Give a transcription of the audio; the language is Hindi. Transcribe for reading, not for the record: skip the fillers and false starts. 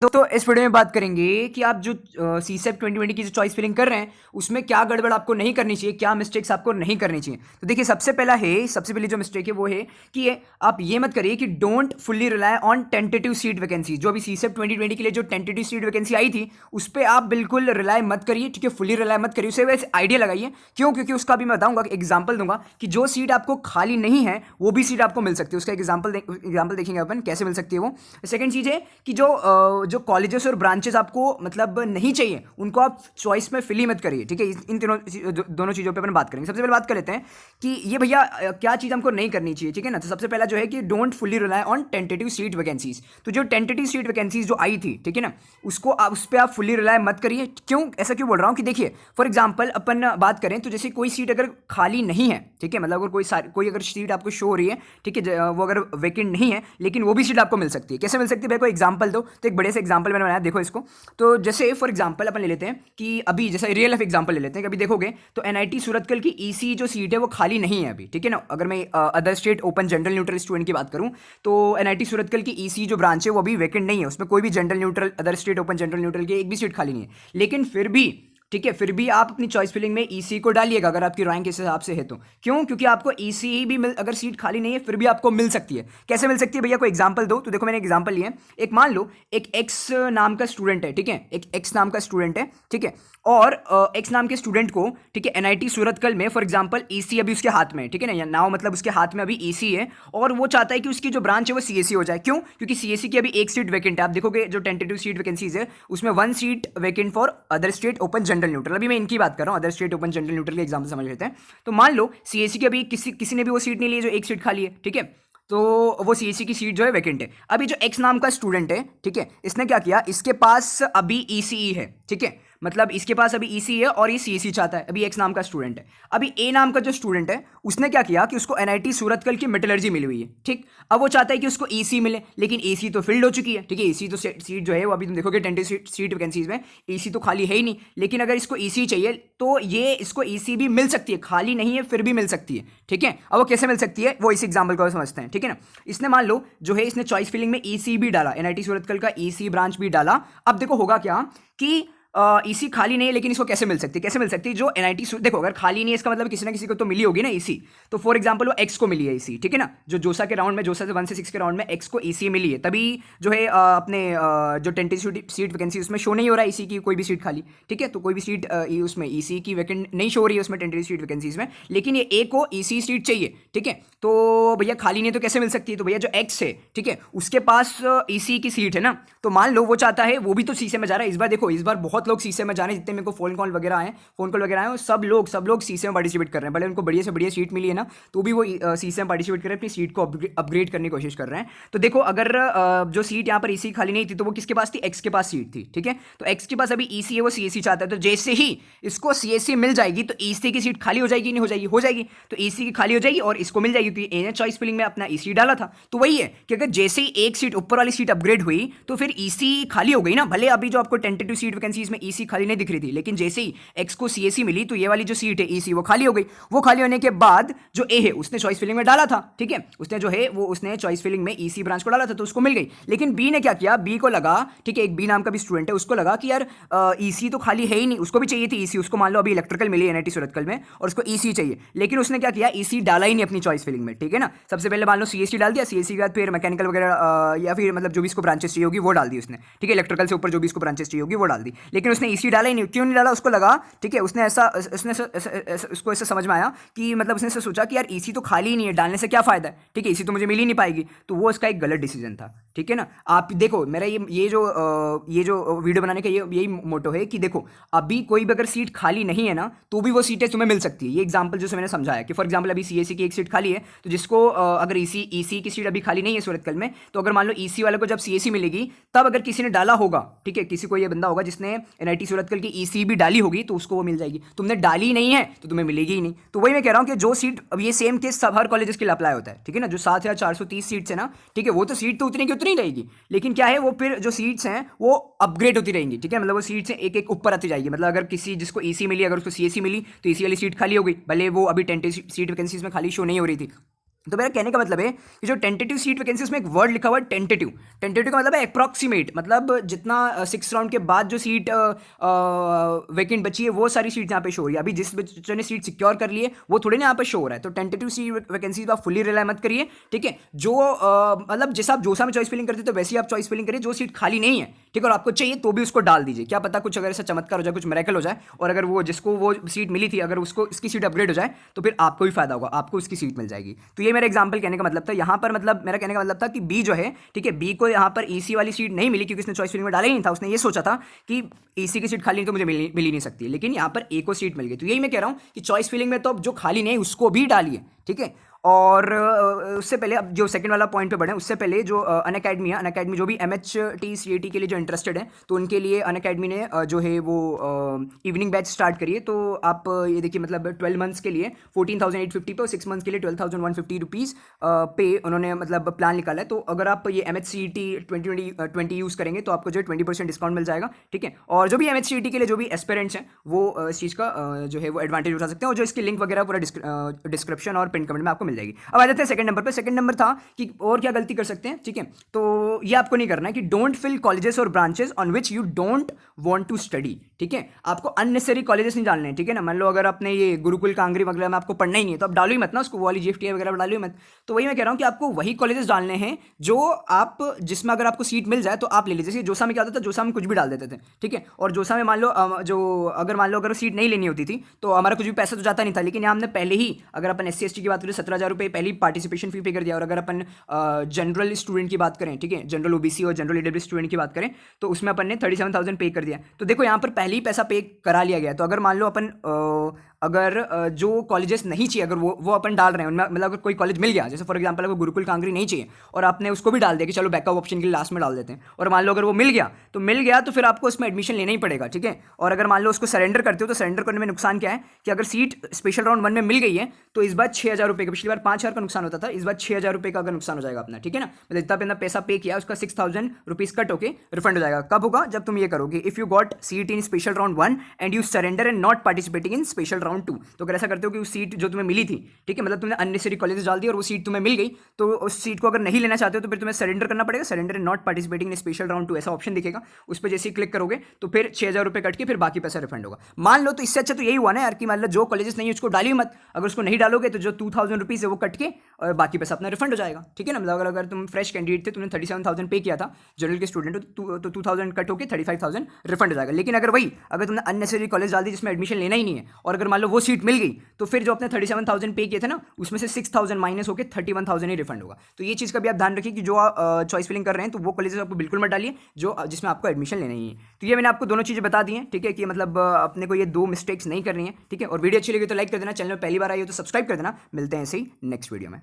तो इस वीडियो में बात करेंगे कि आप जो सी सेप 2020 की जो चॉइस फिलिंग कर रहे हैं उसमें क्या गड़बड़ आपको नहीं करनी चाहिए, क्या मिस्टेक्स आपको नहीं करनी चाहिए। तो देखिए सबसे पहली जो मिस्टेक है वो है कि आप ये मत करिए कि don't fully rely on tentative seat vacancy. जो अभी सी सेप 2020 के लिए जो टेंटेटिव सीट वैकेंसी आई थी उस पर आप बिल्कुल रिलाय मत करिए, ठीक है। फुल्ली रिलाय मत करिए, उसे वैसे आइडिया लगाइए। क्यों? क्योंकि उसका भी मैं बताऊंगा, एग्जाम्पल दूंगा कि जो सीट आपको खाली नहीं है वो भी सीट आपको मिल सकती है। उसका एग्जाम्पल देखेंगे अपन कैसे मिल सकती है वो। सेकंड चीज़ है कि जो कॉलेजेस और ब्रांचेस आपको मतलब नहीं चाहिए उनको आप चॉइस में फिल ही मत करिए, ठीक है। इन दोनों चीज़ों पे अपन बात करेंगे। सबसे पहले बात कर लेते हैं कि ये भैया क्या चीज़ हमको नहीं करनी चाहिए, ठीक है ना। तो सबसे पहला जो है कि don't fully rely on tentative seat vacancies. तो जो टेंटेटिव सीट वैकेंसीज जो आई थी, ठीक है ना, उसको उस पर आप फुल्ली रिलाय मत करिए। क्यों? ऐसा क्यों बोल रहा हूँ कि देखिए फॉर एग्जाम्पल अपन बात करें तो जैसे कोई सीट अगर खाली नहीं है, ठीक है, मतलब अगर कोई अगर सीट आपको शो हो रही है, ठीक है, वो अगर वैकेंट नहीं है लेकिन वो भी सीट आपको मिल सकती है। कैसे मिल सकती है भाई? कोई एग्जांपल दो। तो एक बड़े से एग्जांपल मैंने बनाया, देखो इसको। तो जैसे फॉर एग्जांपल अपन ले लेते हैं कि अभी जैसे रियल लाइफ एग्जांपल ले लेते हैं कि अभी देखोगे तो एनआईटी सूरतकल की ईसी जो सीट है वो खाली नहीं है अभी, ठीक है ना। अगर मैं other state open general neutral student की बात करूं तो एनआईटी सूरतकल की ईसी जो ब्रांच है वो अभी वैकेंट नहीं है, उसमें कोई भी general neutral other state open general neutral की एक भी सीट खाली नहीं है। लेकिन फिर भी, ठीक है, फिर भी आप अपनी चॉइस फिलिंग में ईसी को डालिएगा अगर आपकी रैंक इस हिसाब से है तो। क्यों? क्योंकि आपको ईसी भी अगर सीट खाली नहीं है फिर भी आपको मिल सकती है। कैसे मिल सकती है भैया? कोई एग्जांपल दो। तो देखो मैंने एग्जांपल लिया है। एक मान लो एक एक्स नाम का स्टूडेंट है, ठीक है, एक एक्स नाम का स्टूडेंट है, ठीक है, और एक्स नाम के स्टूडेंट को, ठीक है, एनआईटी सूरतकल में फॉर एग्जांपल ईसी अभी उसके हाथ में है, ठीक है ना, या नाउ मतलब उसके हाथ में अभी ईसी है और वो चाहता है कि उसकी जो ब्रांच है वो सीएससी हो जाए। क्यों? क्योंकि सीएससी की अभी एक सीट वैकेंट है। आप देखोगे जो टेंटेटिव सीट वैकेंसीज है उसमें 1 seat vacant for other state open general neutral. अभी मैं इनकी बात कर रहा हूँ, other state open general neutral के एग्जाम्पल समझ लेते हैं। तो मान लो सीएससी की अभी किसी ने भी वो सीट नहीं ली, जो एक सीट खाली है, ठीक है, तो वो सीएससी की सीट जो है वैकेंट है। अभी जो एक्स नाम का स्टूडेंट है, ठीक है, इसने क्या किया, इसके पास अभी ईसीई है, ठीक है, मतलब इसके पास अभी ईसी है और ये सीएससी चाहता है। अभी एक्स नाम का स्टूडेंट है। अभी ए नाम का जो स्टूडेंट है उसने क्या किया कि उसको एनआईटी सूरतकल की मेटलर्जी मिली हुई है, ठीक। अब वो चाहता है कि उसको ईसी मिले, लेकिन ईसी तो फिल्ड हो चुकी है, ठीक है। ईसी तो सीट जो है वो अभी तुम देखोगे 20 सीट वैकेंसीज में ईसी तो खाली है ही नहीं। लेकिन अगर इसको ईसी चाहिए तो ये इसको ईसी भी मिल सकती है, खाली नहीं है फिर भी मिल सकती है, ठीक है। अब वो कैसे मिल सकती है वो इस एग्जाम्पल को समझते हैं, ठीक है ना। इसने मान लो जो है इसने चॉइस फिलिंग में ईसी भी डाला, एनआईटी सूरतकल का ईसी ब्रांच भी डाला। अब देखो होगा क्या कि ईसी खाली नहीं है लेकिन इसको कैसे मिल सकती है? कैसे मिल सकती है? जो एनआईटी देखो अगर खाली नहीं है इसका मतलब किसी ना किसी को तो मिली होगी ना ईसी। तो फॉर एग्जांपल वो एक्स को मिली है ईसी, ठीक है ना, जो जोसा के राउंड में, जोसा से 1 से 6 के राउंड में एक्स को ईसी मिली है, तभी जो है अपने जो टेंटेटिव सीट वैकेंसी उसमें शो नहीं हो रहा है ईसी की कोई भी सीट खाली, ठीक है। तो कोई भी सीट उसमें ईसी की वैकेंट नहीं शो हो रही है उसमें टेंटेटिव सीट वैकेंसीज में, लेकिन ये ए को ईसी सीट चाहिए, ठीक है। तो भैया खाली नहीं तो कैसे मिल सकती है? तो भैया जो एक्स है, ठीक है, उसके पास ईसी की सीट है ना, तो मान लो वो चाहता है, वो भी तो सीसे में जा रहा है। इस बार देखो, इस बार बहुत लोग सीसे में जा रहे हैं, जितने मेरे को फोन कॉल वगैरह आए सब लोग सीसे में पार्टिसिपेट कर रहे हैं। भले उनको बढ़िया से बढ़िया सीट मिली है ना, तो भी वो सीसे में पार्टिसिपेट कर रहे हैं, अपनी सीट को अपग्रेड करने की कोशिश कर रहे हैं। तो देखो अगर जो सीट यहाँ पर ईसी खाली नहीं थी तो वो किसके पास थी? एक्स के पास सीट थी, ठीक है। तो एक्स के पास अभी ईसी है, वो सीएससी चाहता है। तो जैसे ही इसको सीएससी मिल जाएगी तो ईसी की सीट खाली हो जाएगी, नहीं हो जाएगी? हो जाएगी। तो ईसी की खाली हो जाएगी और इसको मिल जाएगी। तो ए ने चॉइस फिलिंग में अपना ईसी डाला था, तो वही है कि अगर जैसे ही एक सीट ऊपर वाली सीट अपग्रेड हुई तो फिर ईसी खाली हो गई ना। भले अभी जो आपको टेंटेटिव सीट वैकेंसीज में ईसी खाली नहीं दिख रही थी, लेकिन जैसे ही एक्स को सीएससी मिली तो ये वाली जो सीट है ईसी वो खाली हो गई। वो खाली होने के बाद जो ए है उसने चॉइस फिलिंग में डाला था, ठीक है, उसने जो है वो उसने चॉइस फिलिंग में ईसी ब्रांच को डाला था तो उसको मिल गई। लेकिन बी ने क्या किया? बी को लगा, ठीक है, एक बी नाम का भी स्टूडेंट है, उसको लगा कि यार ईसी तो खाली है ही नहीं, उसको भी चाहिए थी ईसी। उसको मान लो अभी इलेक्ट्रिकल मिली एनआईटी सूरतकल में और उसको ईसी चाहिए, लेकिन उसने क्या किया? ईसी डाला ही नहीं अपनी चॉइस फिलिंग में, ठीक है ना। सबसे पहले मान लो सीएससी डाल दिया, सीएससी के बाद फिर मैकेनिकल वगैरह या फिर मतलब जो भी इसको ब्रांचेस चाहिए होगी वो डाल दी उसने, ठीक है। इलेक्ट्रिकल से ऊपर जो भी इसको ब्रांचेस चाहिए होगी वो डाल दी, लेकिन उसने ईसी डाला ही नहीं। क्यों नहीं डाला? उसको लगा, ठीक है, उसको ऐसा समझ में आया कि मतलब उसने ऐसा सोचा कि यार ईसी तो खाली ही नहीं है, डालने से क्या फायदा है, ठीक है, ईसी तो मुझे मिल ही नहीं पाएगी। तो वो इसका एक गलत डिसीजन था, ठीक है ना। आप देखो मेरा ये जो वीडियो बनाने का यही मोटो है कि देखो अभी कोई भी अगर सीट खाली नहीं है ना तो भी वो सीटें तुम्हें मिल सकती है। ये एग्जांपल जो मैंने समझाया कि फॉर एग्जांपल अभी सीएससी की एक सीट खाली है, तो जिसको अगर ईसी की सीट अभी खाली नहीं है सूरतकल में, तो अगर मान लो ईसी वाले को जब सीएससी मिलेगी तब अगर किसी ने डाला होगा, ठीक है, किसी को ये बंदा होगा जिसने एनआईटी सूरतकल की ईसी भी डाली होगी तो उसको वो मिल जाएगी। तुमने डाली नहीं है तो तुम्हें मिलेगी ही नहीं। तो वही मैं कह रहा हूँ कि जो सीट, अब ये सेम केस सब हर कॉलेजेस के लिए अप्लाई होता है, ठीक है ना। जो 7,430 सीट्स है ना, ठीक है, वो तो सीट तो उतनी की उतनी रहेगी, लेकिन क्या है वो फिर जो सीट्स हैं वो अपग्रेड होती रहेंगी, ठीक है। मतलब वो सीट्स एक एक ऊपर आती जाएगी। मतलब अगर किसी जिसको ईसी मिली, अगर उसको सीएससी मिली तो ईसी वाली सीट खाली हो गई, भले वो अभी 10 सीट वैकेंसीज में खाली शो नहीं हो रही थी, तो मेरा कहने का मतलब है कि जो टेंटेटिव सीट वैकेंसी उसमें एक वर्ड लिखा हुआ है टेंटेटिव। टेंटेटिव का मतलब है अप्रॉक्सीमेट, मतलब जितना 6 राउंड के बाद जो सीट वैकेंट बची है वो सारी सीट यहाँ पे शो हो रही है। अभी जिस बच्चों ने सीट सिक्योर कर ली है वो थोड़ी ना यहाँ पे शो हो रहा है। तो टेंटेटिव सीट वैकेंसी आप फुली रिलाई मत करिए, ठीक है। जो मतलब जैसा आप जोसा में चॉइस फिलिंग करते तो वैसे ही आप चॉइस फिलिंग करिए। जो सीट खाली नहीं है, ठीक है, और आपको चाहिए तो भी उसको डाल दीजिए। क्या पता कुछ अगर ऐसा चमत्कार हो जाए, कुछ मिरेकल हो जाए, और अगर वो जिसको वो सीट मिली थी अगर उसको इसकी सीट अपग्रेड हो जाए तो फिर आपको भी फायदा होगा, आपको उसकी सीट मिल जाएगी। तो ये मेरा एग्जांपल कहने का मतलब था। यहाँ पर मतलब मेरा कहने का मतलब था कि बी जो है, ठीक है, बी को यहाँ पर ईसी वाली सीट नहीं मिली क्योंकि उसने चॉइस फिलिंग में डाला ही नहीं था। उसने ये सोचा था कि ईसी की सीट खाली नहीं तो मुझे मिल ही नहीं सकती, लेकिन यहाँ पर ए को सीट मिल गई। तो यही मैं कह रहा हूँ कि चॉइस फिलिंग में तो अब जो खाली नहीं उसको भी डालिए, ठीक है। और उससे पहले अब जो सेकंड वाला पॉइंट पे बढ़े उससे पहले जो अनअकैडमी है, अनअकैडमी जो भी MHT CAT के लिए जो इंटरेस्टेड है तो उनके लिए अनअकैडमी ने जो है वो इवनिंग बैच स्टार्ट करिए। तो आप ये देखिए मतलब 12 मंथ्स के लिए 14,850 पे और 6 मंथ्स के लिए 12,150 रुपीज़ पे उन्होंने मतलब प्लान निकाला है। तो अगर आप ये MHCET 2020 यूज़ करेंगे तो आपको जो है 20% डिस्काउंट मिल जाएगा, ठीक है। और जो भी MHCET के लिए जो भी एस्पिरेंट्स हैं वो इस चीज़ का जो है वो एडवांटेज उठा सकते हैं, और जो इसकी लिंक वगैरह पूरा डिस्क्रिप्शन और पिन कमेंट में आपको मिल जाएगी। अब आ जाते हैं सेकंड नंबर पे। सेकंड नंबर था कि और क्या गलती कर सकते हैं, ठीक है। तो ये आपको नहीं करना है कि डोंट फिल कॉलेजेस और branches on which you don't want to study, ठीक है। आपको अननेसेसरी कॉलेजेस नहीं डालने हैं, ठीक है ना। मान लो अगर आपने ये गुरुकुल कांगरी वगैरह में आपको पढ़ना ही नहीं है तो आप डालो ही मत ना उसको, वो वाली GFTI वगैरह डालो ही मत। तो वही मैं कह रहा हूँ कि आपको वही कॉलेजेस डालने हैं जो आप जिसमें अगर आपको सीट मिल जाए तो आप ले लीजिए। जैसे जोसा में क्या होता था, जोसा में कुछ भी डाल देते थे, ठीक है। और जोसा में मान लो अगर सीट नहीं लेनी होती थी तो हमारा कुछ भी पैसा तो जाता नहीं था, लेकिन यहाँ हमने पहले ही अगर अपन SC ST की बात करें 17,000 रुपये पहले पार्टिसिपेशन फी पे कर दिया। और अगर अपन जनरल स्टूडेंट की बात करें, ठीक है, जनरल OBC और जनरल EW स्टूडेंट की बात करें तो उसमें अपन ने 37,000 पे कर दिया। तो देखो यहाँ पर पहले ही पैसा पे करा लिया गया। तो अगर मान लो अपन जो कॉलेजेस नहीं चाहिए अगर वो अपन डाल रहे हैं उनमें, मतलब अगर कोई कॉलेज मिल गया, जैसे फॉर एग्जांपल अगर गुरुकुल कांगरी नहीं चाहिए और आपने उसको भी डाल दिया कि चलो बैकअप ऑप्शन के लिए लास्ट में डाल देते हैं, और मान लो अगर वो मिल गया तो फिर आपको उसमें एडमिशन लेना ही पड़ेगा, ठीक है। और अगर मान लो उसको सरेंडर करते हो तो सरेंडर करने में नुकसान क्या है कि अगर सीट स्पेशल राउंड 1 में मिल गई है तो इस बार 6,000 रुपये का, पिछली बार 5,000 का नुकसान होता था, इस बार 6,000 रुपये का अगर नुकसान हो जाएगा अपना, ठीक है ना। मतलब इतना अपना पैसा पे किया उसका 6,000 रुपीज कट होके रिफंड हो जाएगा। कब होगा? जब तुम ये करोगे if you got seat in special round 1 and you surrender and not participating in special round 2। तो अगर ऐसा करते हो कि उस सीट जो तुम्हें मिली थी, ठीक है, मतलब तुमने अननेसेसरी कॉलेज डाल दी और वो सीट तुम्हें मिल गई, तो उस सीट को अगर नहीं लेना चाहते हो तो फिर तुम्हें सरेंडर करना पड़ेगा। Surrender and not participating in special round 2 ऐसा ऑप्शन दिखेगा, उस पर जैसे ही क्लिक करोगे तो फिर 6,000 रुपये कट के फिर बाकी पैसा रिफंड होगा। मान लो तो इससे अच्छा तो यही हुआ ना यार कि मान लो जो कॉलेजेस नहीं है उसको डालिए मत। अगर उसको नहीं डालोगे तो जो 2,000 रुपीज़ है वो कट के और बाकी पैसा अपना रिफंड हो जाएगा, ठीक है ना। मतलब अगर तुम फ्रेश कैंडिडेट थे, तुमने 37,000 पे किया था जनरल के स्टूडेंट तो 2,000 कट होकर 35,000 रिफंड हो जाएगा। लेकिन अगर तुमने अननेसेसरी कॉलेज डाल दी जिसमें एडमिशन लेना ही नहीं है और अगर मान लो वो सीट मिल गई तो फिर जो अपने 37,000 पे किए थे ना उसमें से 6,000 माइनस होकर 31,000 ही रिफंड होगा। तो ये चीज़ का भी आप ध्यान रखिए कि जो चॉइस फिलिंग कर रहे हैं तो वो कॉलेजेस आपको बिल्कुल मत डालिए जो जिसमें आपको एडमिशन लेना ही है। तो ये मैंने आपको दोनों चीज़ें बता दी हैं, ठीक है, कि मतलब अपने को ये 2 मिस्टेक्स नहीं करनी है, ठीक है। और वीडियो अच्छी लगी तो लाइक कर देना, चैनल में पहली बार आई हो तो सब्सक्राइब कर देना। मिलते हैं ऐसे ही नेक्स्ट वीडियो में।